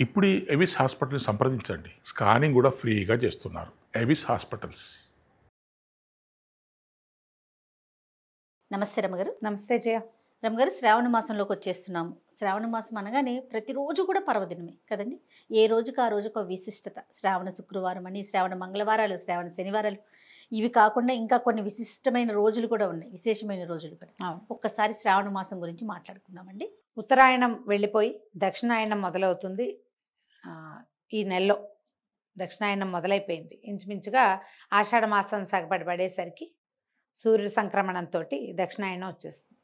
ఇప్పుడు ఈ ఎవిస్ హాస్పిటల్ని సంప్రదించండి. స్కానింగ్ కూడా ఫ్రీగా చేస్తున్నారు. Avis hospitals. నమస్తే రమగారు. నమస్తే జయ. రమగారు, శ్రావణ మాసంలోకి వచ్చేస్తున్నాము. శ్రావణ మాసం అనగానే ప్రతిరోజు కూడా పర్వదినమే కదండి. ఏ రోజుకు ఆ రోజుకు ఒక విశిష్టత. శ్రావణ శుక్రవారం అని, శ్రావణ మంగళవారాలు, శ్రావణ శనివారాలు, ఇవి కాకుండా ఇంకా కొన్ని విశిష్టమైన రోజులు కూడా ఉన్నాయి, విశేషమైన రోజులు కూడా. ఒక్కసారి శ్రావణ మాసం గురించి మాట్లాడుకుందామండి. ఉత్తరాయణం వెళ్ళిపోయి దక్షిణాయనం మొదలవుతుంది. ఈ నెలలో దక్షిణాయనం మొదలైపోయింది. ఇంచుమించుగా ఆషాఢ మాసం సగపడి పడేసరికి సూర్య సంక్రమణంతో దక్షిణాయనం వచ్చేస్తుంది.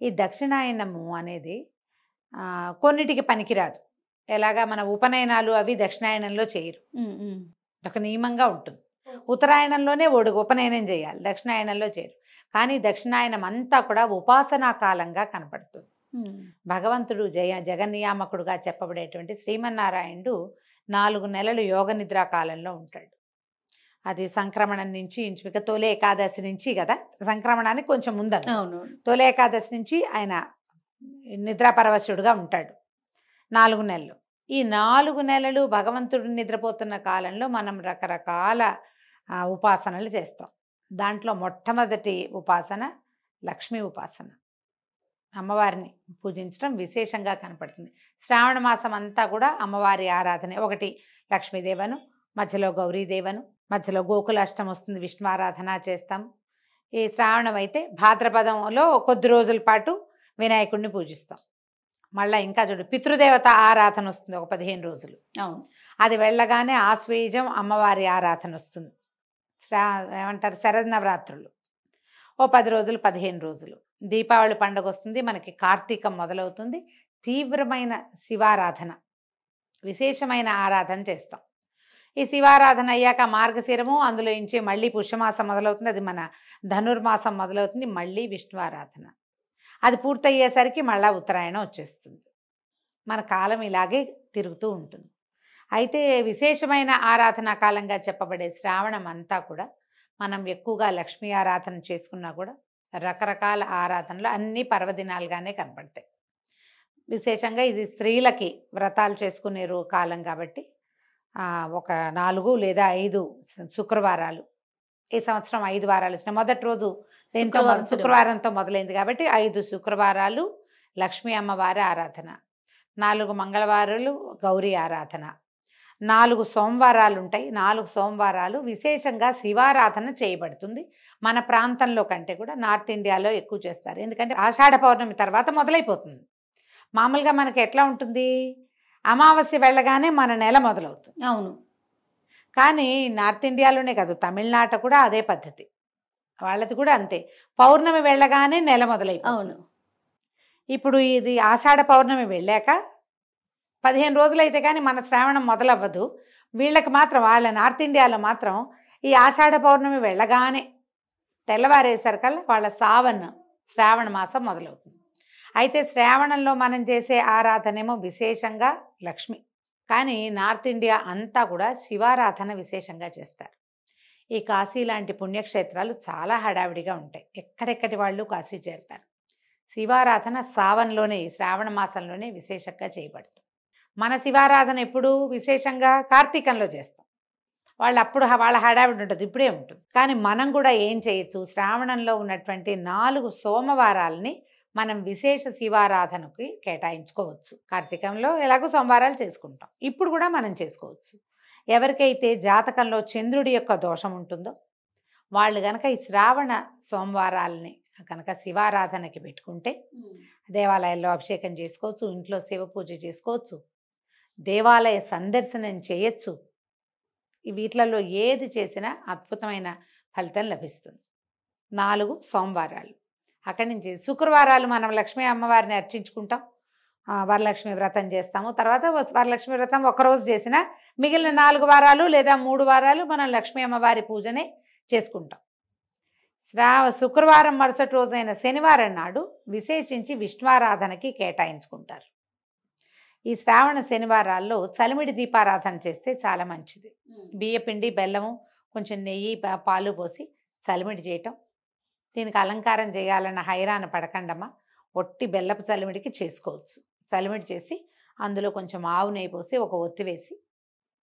ఈ దక్షిణాయనము అనేది కొన్నిటికి పనికిరాదు. ఎలాగా మన ఉపనయనాలు అవి దక్షిణాయనంలో చేయరు, ఒక నియమంగా ఉంటుంది. ఉత్తరాయణంలోనే ఉపనయనం చేయాలి, దక్షిణాయనంలో చేయరు. కానీ దక్షిణాయనం అంతా కూడా ఉపాసనా కాలంగా కనపడుతుంది. భగవంతుడు జగన్నియామకుడుగా చెప్పబడేటువంటి శ్రీమన్నారాయణుడు 4 నెలలు యోగ నిద్రా కాలంలో ఉంటాడు. అది సంక్రమణం నుంచి ఇంచుమిక తొలి ఏకాదశి నుంచి కదా, సంక్రమణానికి కొంచెం ముందు. తొలి ఏకాదశి నుంచి ఆయన నిద్రాపరవశుడుగా ఉంటాడు 4 నెలలు. ఈ 4 నెలలు భగవంతుడు నిద్రపోతున్న కాలంలో మనం రకరకాల ఉపాసనలు చేస్తాం. దాంట్లో మొట్టమొదటి ఉపాసన లక్ష్మీ ఉపాసన. అమ్మవారిని పూజించడం విశేషంగా కనపడుతుంది. శ్రావణ మాసం అంతా కూడా అమ్మవారి ఆరాధన. ఒకటి లక్ష్మీదేవను, మధ్యలో గౌరీదేవను, మధ్యలో గోకులాష్టమి వస్తుంది, విష్ణు ఆరాధన చేస్తాం. ఈ శ్రావణం అయితే భాద్రపదంలో కొద్ది రోజుల పాటు వినాయకుడిని పూజిస్తాం. మళ్ళీ ఇంకా చూడు పితృదేవత ఆరాధన వస్తుంది, ఒక 15 రోజులు. అది వెళ్ళగానే ఆశ్వేజం అమ్మవారి ఆరాధన వస్తుంది. ఏమంటారు శరన్నవరాత్రులు ఓ 10 రోజులు 15 రోజులు. దీపావళి పండుగ వస్తుంది, మనకి కార్తీకం మొదలవుతుంది. తీవ్రమైన శివారాధన, విశేషమైన ఆరాధన చేస్తాం. ఈ శివారాధన అయ్యాక మార్గశిరము, అందులో నుంచి మళ్ళీ పుష్యమాసం మొదలవుతుంది, అది మన ధనుర్మాసం మొదలవుతుంది. మళ్ళీ విష్ణు ఆరాధన. అది పూర్తయ్యేసరికి మళ్ళీ ఉత్తరాయణం వచ్చేస్తుంది. మన కాలం ఇలాగే తిరుగుతూ ఉంటుంది. అయితే విశేషమైన ఆరాధనా కాలంగా చెప్పబడే శ్రావణం అంతా కూడా మనం ఎక్కువగా లక్ష్మీ ఆరాధన చేసుకున్నా కూడా రకరకాల ఆరాధనలు అన్నీ పర్వదినాలుగానే కనపడతాయి. విశేషంగా ఇది స్త్రీలకి వ్రతాలు చేసుకునే కాలం కాబట్టి ఒక 4 లేదా 5 శుక్రవారాలు, ఈ సంవత్సరం 5 వారాలు వచ్చినాయి. మొదటి రోజు శుక్రవారంతో మొదలైంది కాబట్టి 5 శుక్రవారాలు లక్ష్మీ అమ్మవారి ఆరాధన, 4 మంగళవారాలు గౌరీ ఆరాధన, 4 సోమవారాలు ఉంటాయి. 4 సోమవారాలు విశేషంగా శివారాధన చేయబడుతుంది. మన ప్రాంతంలో కంటే కూడా నార్త్ ఇండియాలో ఎక్కువ చేస్తారు, ఎందుకంటే ఆషాఢ పౌర్ణమి తర్వాత మొదలైపోతుంది. మామూలుగా మనకి ఎట్లా ఉంటుంది, అమావాస్య వెళ్ళగానే మన నెల మొదలవుతుంది. అవును. కానీ నార్త్ ఇండియాలోనే కాదు, తమిళనాట కూడా అదే పద్ధతి, వాళ్ళది కూడా అంతే. పౌర్ణమి వెళ్ళగానే నెల మొదలైపోతుంది. అవును. ఇప్పుడు ఇది ఆషాఢ పౌర్ణమి వెళ్ళాక 15 రోజులైతే కానీ మన శ్రావణం మొదలవ్వదు. వీళ్ళకి మాత్రం, వాళ్ళ నార్త్ ఇండియాలో మాత్రం ఈ ఆషాఢ పౌర్ణమి వెళ్ళగానే తెల్లవారేసరికల్లా వాళ్ళ శ్రావణ మాసం మొదలవుతుంది. అయితే శ్రావణంలో మనం చేసే ఆరాధనేమో విశేషంగా లక్ష్మి. కానీ నార్త్ ఇండియా అంతా కూడా శివారాధన విశేషంగా చేస్తారు. ఈ కాశీ లాంటి పుణ్యక్షేత్రాలు చాలా హడావిడిగా ఉంటాయి, ఎక్కడెక్కడి వాళ్ళు కాశీ చేరుతారు. శివారాధన సావన్లోనే, శ్రావణ మాసంలోనే విశేషంగా చేయబడుతుంది. మన శివారాధన ఎప్పుడు విశేషంగా కార్తీకంలో చేస్తాం. వాళ్ళు అప్పుడు వాళ్ళ హడావిడి ఉంటుంది, ఇప్పుడే ఉంటుంది. కానీ మనం కూడా ఏం చేయొచ్చు, శ్రావణంలో ఉన్నటువంటి 4 సోమవారాలని మనం విశేష శివారాధనకి కేటాయించుకోవచ్చు. కార్తీకంలో ఎలాగో సోమవారాలు చేసుకుంటాం, ఇప్పుడు కూడా మనం చేసుకోవచ్చు. ఎవరికైతే జాతకంలో చంద్రుడి యొక్క దోషం ఉంటుందో వాళ్ళు కనుక ఈ శ్రావణ సోమవారాలని కనుక శివారాధనకి పెట్టుకుంటే దేవాలయాల్లో అభిషేకం చేసుకోవచ్చు, ఇంట్లో శివ పూజ చేసుకోవచ్చు, దేవాలయ సందర్శనం చేయొచ్చు. వీటిలలో ఏది చేసినా అద్భుతమైన ఫలితం లభిస్తుంది. 4 సోమవారాలు. అక్కడి నుంచి శుక్రవారాలు మనం లక్ష్మీ అమ్మవారిని అర్చించుకుంటాం, వరలక్ష్మి వ్రతం చేస్తాము. తర్వాత వరలక్ష్మి వ్రతం ఒకరోజు చేసినా మిగిలిన 4 వారాలు లేదా 3 వారాలు మనం లక్ష్మీ అమ్మవారి పూజనే చేసుకుంటాం. శుక్రవారం మరుసటి రోజైన శనివారం నాడు విశేషించి విష్ణువారాధనకి కేటాయించుకుంటారు. ఈ శ్రావణ శనివారాల్లో చలిమిడి దీపారాధన చేస్తే చాలా మంచిది. బియ్యపిండి, బెల్లము, కొంచెం నెయ్యి, పాలు పోసి చలిమిడి చేయటం. దీనికి అలంకారం చేయాలన్న హైరాణ పడకండమ్మా, ఒట్టి బెల్లపు చలిమిడికి చేసుకోవచ్చు. చలిమిడి చేసి అందులో కొంచెం ఆవు నెయ్యి పోసి ఒక ఒత్తి వేసి,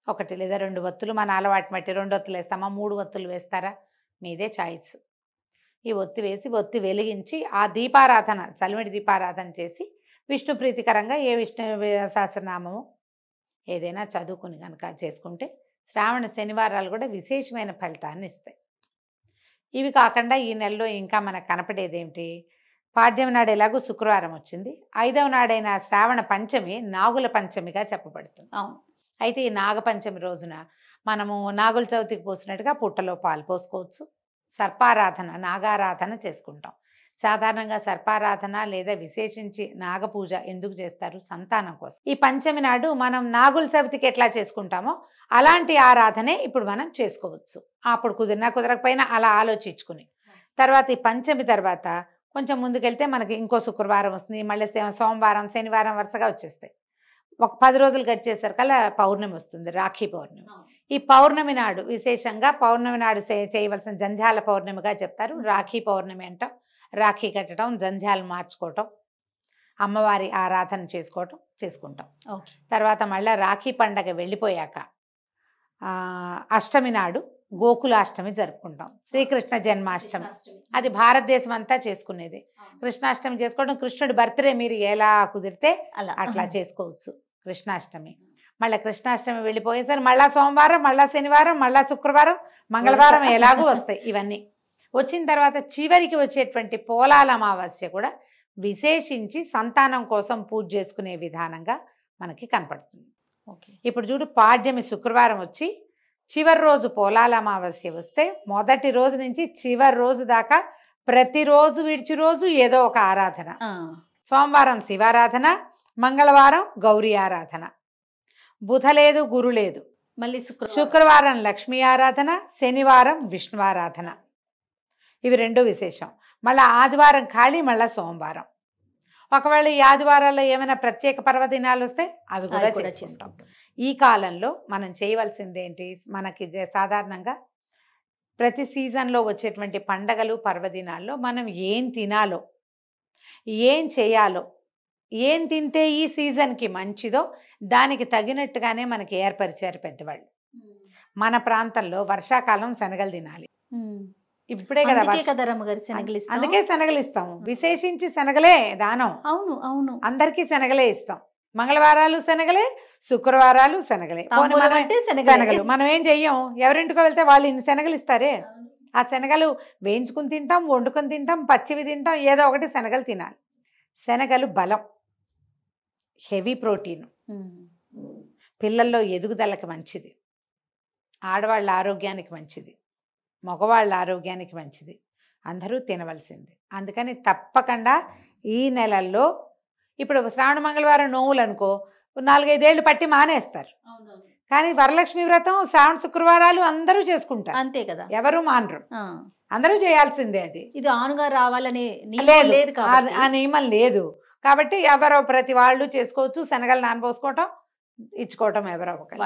1 లేదా 2 ఒత్తులు మన అలవాటు మట్టి 2 ఒత్తులు వేస్తామా, 3 ఒత్తులు వేస్తారా, మీదే చాయిస్. ఈ ఒత్తి వేసి ఒత్తి వెలిగించి ఆ దీపారాధన, చలిమిడి దీపారాధన చేసి విష్ణు ప్రీతికరంగా ఏ విష్ణు సహస్రనామము ఏదైనా చదువుకుని కనుక చేసుకుంటే శ్రావణ శనివారాలు కూడా విశేషమైన ఫలితాన్ని ఇస్తాయి. ఇవి కాకుండా ఈ నెలలో ఇంకా మనకు కనపడేది ఏమిటి, పాడ్యం నాడు ఎలాగో శుక్రవారం వచ్చింది, 5వ నాడైన శ్రావణ పంచమి నాగుల పంచమిగా చెప్పబడుతుంది. అవును. అయితే ఈ నాగపంచమి రోజున మనము నాగుల చవితికి పోసినట్టుగా పుట్టలో పాలు పోసుకోవచ్చు. సర్పారాధన, నాగారాధన చేసుకుంటాం. సాధారణంగా సర్పారాధన లేదా విశేషించి నాగపూజ ఎందుకు చేస్తారు, సంతానం కోసం. ఈ పంచమి నాడు మనం నాగుల చవితికి ఎట్లా చేసుకుంటామో అలాంటి ఆరాధనే ఇప్పుడు మనం చేసుకోవచ్చు. అప్పుడు కుదిరినా కుదరకపోయినా అలా ఆలోచించుకుని తర్వాత ఈ పంచమి తర్వాత కొంచెం ముందుకెళ్తే మనకి ఇంకో శుక్రవారం వస్తుంది, మళ్ళీ సోమవారం శనివారం వరుసగా వచ్చేస్తాయి. ఒక 10 రోజులు గడిచేసరికల్లా పౌర్ణమి వస్తుంది, రాఖీ పౌర్ణమి. ఈ పౌర్ణమి నాడు విశేషంగా పౌర్ణమి నాడు చేయవలసిన జంధ్యాల పౌర్ణమిగా చెప్తారు. రాఖీ పౌర్ణమి అంటాం. రాఖీ కట్టడం, జంధ్యాలు మార్చుకోవటం, అమ్మవారి ఆరాధన చేసుకుంటాం. తర్వాత మళ్ళీ రాఖీ పండగ వెళ్ళిపోయాక అష్టమి నాడు గోకులాష్టమి జరుపుకుంటాం. శ్రీకృష్ణ జన్మాష్టమి, అది భారతదేశం అంతా చేసుకునేది. కృష్ణాష్టమి చేసుకోవడం, కృష్ణుడి బర్త్డే మీరు ఎలా కుదిరితే అట్లా చేసుకోవచ్చు కృష్ణాష్టమి. మళ్ళీ కృష్ణాష్టమి వెళ్ళిపోయేసరి మళ్ళీ సోమవారం, మళ్ళీ శనివారం, మళ్ళీ శుక్రవారం, మంగళవారం ఎలాగూ వస్తాయి. ఇవన్నీ వచ్చిన తర్వాత చివరికి వచ్చేటువంటి పోలాల అమావాస్య కూడా విశేషించి సంతానం కోసం పూజ చేసుకునే విధానంగా మనకి కనపడుతుంది. ఇప్పుడు చూడు, పాడ్యమి శుక్రవారం వచ్చి చివరి రోజు పోలాల అమావాస్య వస్తే మొదటి రోజు నుంచి చివరి రోజు దాకా ప్రతిరోజు విడిచి రోజు ఏదో ఒక ఆరాధన. సోమవారం శివారాధన, మంగళవారం గౌరీ ఆరాధన, బుధ లేదు గురు లేదు, మళ్ళీ శుక్రవారం లక్ష్మీ ఆరాధన, శనివారం విష్ణువారాధన. ఇవి 2 విశేషం. మళ్ళీ ఆదివారం ఖాళీ, మళ్ళీ సోమవారం. ఒకవేళ ఈ ఆదివారాల్లో ఏమైనా ప్రత్యేక పర్వదినాలు వస్తే అవి కూడా చేసుకుంటాం. ఈ కాలంలో మనం చేయవలసింది ఏంటి, మనకి సాధారణంగా ప్రతి సీజన్లో వచ్చేటువంటి పండగలు పర్వదినాల్లో మనం ఏం తినాలో, ఏం చేయాలో, ఏం తింటే ఈ సీజన్కి మంచిదో దానికి తగినట్టుగానే మనకి ఏర్పరిచారు పెద్దవాళ్ళు. మన ప్రాంతంలో వర్షాకాలం శనగలు తినాలి. ఇప్పుడే కదా అందుకే శనగలు ఇస్తాము. విశేషించి శనగలే దానం. అవును అవును, అందరికీ శనగలే ఇస్తాం. మంగళవారాలు శనగలే, శుక్రవారాలు శనగలే. శనగలు మనం ఏం చెయ్యం, ఎవరింటికో వెళ్తే వాళ్ళు ఇన్ని శనగలు ఇస్తారే, ఆ శనగలు వేయించుకుని తింటాం, వండుకొని తింటాం, పచ్చివి తింటాం, ఏదో ఒకటి శనగలు తినాలి. శనగలు బలం, హెవీ ప్రోటీన్, పిల్లల్లో ఎదుగుదలకి మంచిది, ఆడవాళ్ళ ఆరోగ్యానికి మంచిది, మగవాళ్ళ ఆరోగ్యానికి మంచిది. అందరూ తినవలసింది. అందుకని తప్పకుండా ఈ నెలల్లో, ఇప్పుడు శ్రావణ మంగళవారం నోవులు అనుకో 4-5 ఏళ్ళు పట్టి మానేస్తారు. కానీ వరలక్ష్మి వ్రతం శ్రావణ శుక్రవారాలు అందరూ చేసుకుంటారు. అంతే కదా, ఎవరు మానరు, అందరూ చేయాల్సిందే. అది ఇది ఆనుగా రావాలనే లేదు, ఆ నియమం లేదు. కాబట్టి ఎవరో ప్రతి వాళ్ళు చేసుకోవచ్చు. శనగలు నానబోసుకోవటం, ఇచ్చుకోవటం ఎవరో ఒక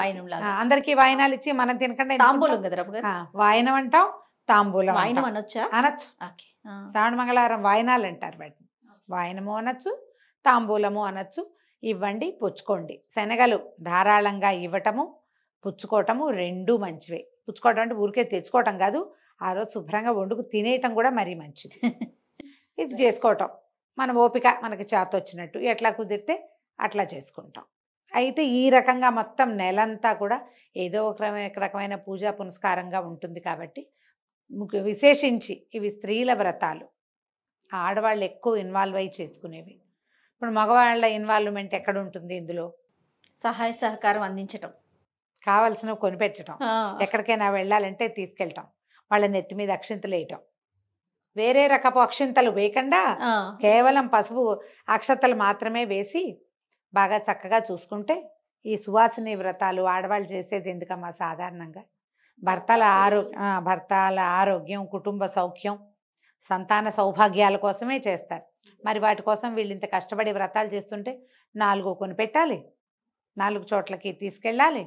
అందరికీ వాయినాలు ఇచ్చి మనం తినకుండా తాంబూలం కదా, వాయనం అంటాం, తాంబూలం అనొచ్చు. శ్రావణ మంగళవారం వాయనాలు అంటారు వాటిని. వాయనము అనొచ్చు, తాంబూలము అనొచ్చు. ఇవ్వండి, పుచ్చుకోండి. శనగలు ధారాళంగా ఇవ్వటము, పుచ్చుకోవటము 2 మంచివే. పుచ్చుకోవటం అంటే ఊరికే తెచ్చుకోవటం కాదు, ఆ రోజు శుభ్రంగా వండుకు తినేయటం కూడా మరీ మంచిది. ఇది చేసుకోవటం మన ఓపిక, మనకి చేత వచ్చినట్టు ఎట్లా కుదిరితే అట్లా చేసుకుంటాం. అయితే ఈ రకంగా మొత్తం నెలంతా కూడా ఏదో ఒక రకమైన పూజా పునస్కారంగా ఉంటుంది. కాబట్టి విశేషించి ఇవి స్త్రీల వ్రతాలు, ఆడవాళ్ళు ఎక్కువ ఇన్వాల్వ్ అయ్యి చేసుకునేవి. ఇప్పుడు మగవాళ్ళ ఇన్వాల్వ్మెంట్ ఎక్కడ ఉంటుంది ఇందులో? సహాయ సహకారం అందించటం, కావలసినవి కొనిపెట్టడం, ఎక్కడికైనా వెళ్ళాలంటే తీసుకెళ్ళటం, వాళ్ళ నెత్తి మీద అక్షింతలు వేయటం, వేరే రకపు అక్షింతలు వేయకుండా కేవలం పసుపు అక్షతలు మాత్రమే వేసి బాగా చక్కగా చూసుకుంటే ఈ సువాసిని వ్రతాలు ఆడవాళ్ళు చేసేది ఎందుకమ్మా? సాధారణంగా భర్తల ఆరోగ్యం, కుటుంబ సౌఖ్యం, సంతాన సౌభాగ్యాల కోసమే చేస్తారు. మరి వాటి కోసం వీళ్ళు ఇంత కష్టపడి వ్రతాలు చేస్తుంటే 4 కొనిపెట్టాలి, 4 చోట్లకి తీసుకెళ్ళాలి,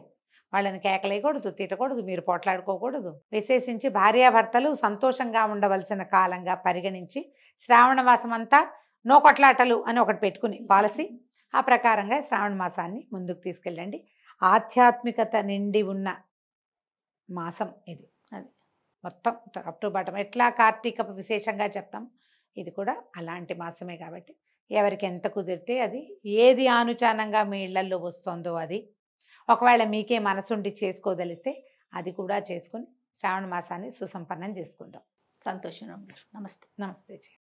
వాళ్ళని కేకలేయకూడదు, తిట్టకూడదు, మీరు పోట్లాడుకోకూడదు. విశేషించి భార్యాభర్తలు సంతోషంగా ఉండవలసిన కాలంగా పరిగణించి శ్రావణ మాసం అంతా నో కొట్లాటలు అని ఒకటి పెట్టుకుని పాలసీ, ఆ ప్రకారంగా శ్రావణ మాసాన్ని ముందుకు తీసుకెళ్ళండి. ఆధ్యాత్మికత నిండి ఉన్న మాసం ఇది. అది. మొత్తం టాప్ టు బాటం ఎట్లా కార్తీక విశేషంగా చెప్తాం, ఇది కూడా అలాంటి మాసమే కాబట్టి ఎవరికి ఎంత కుదిరితే అది, ఏది ఆనుచానంగా మీ ఇళ్లల్లో వస్తుందో అది, ఒకవేళ మీకే మనసుండి చేసుకోదలిస్తే అది కూడా చేసుకుని శ్రావణ మాసాన్ని సుసంపన్నం చేసుకుందాం. సంతోషం రమ్య గారు. నమస్తే. నమస్తే.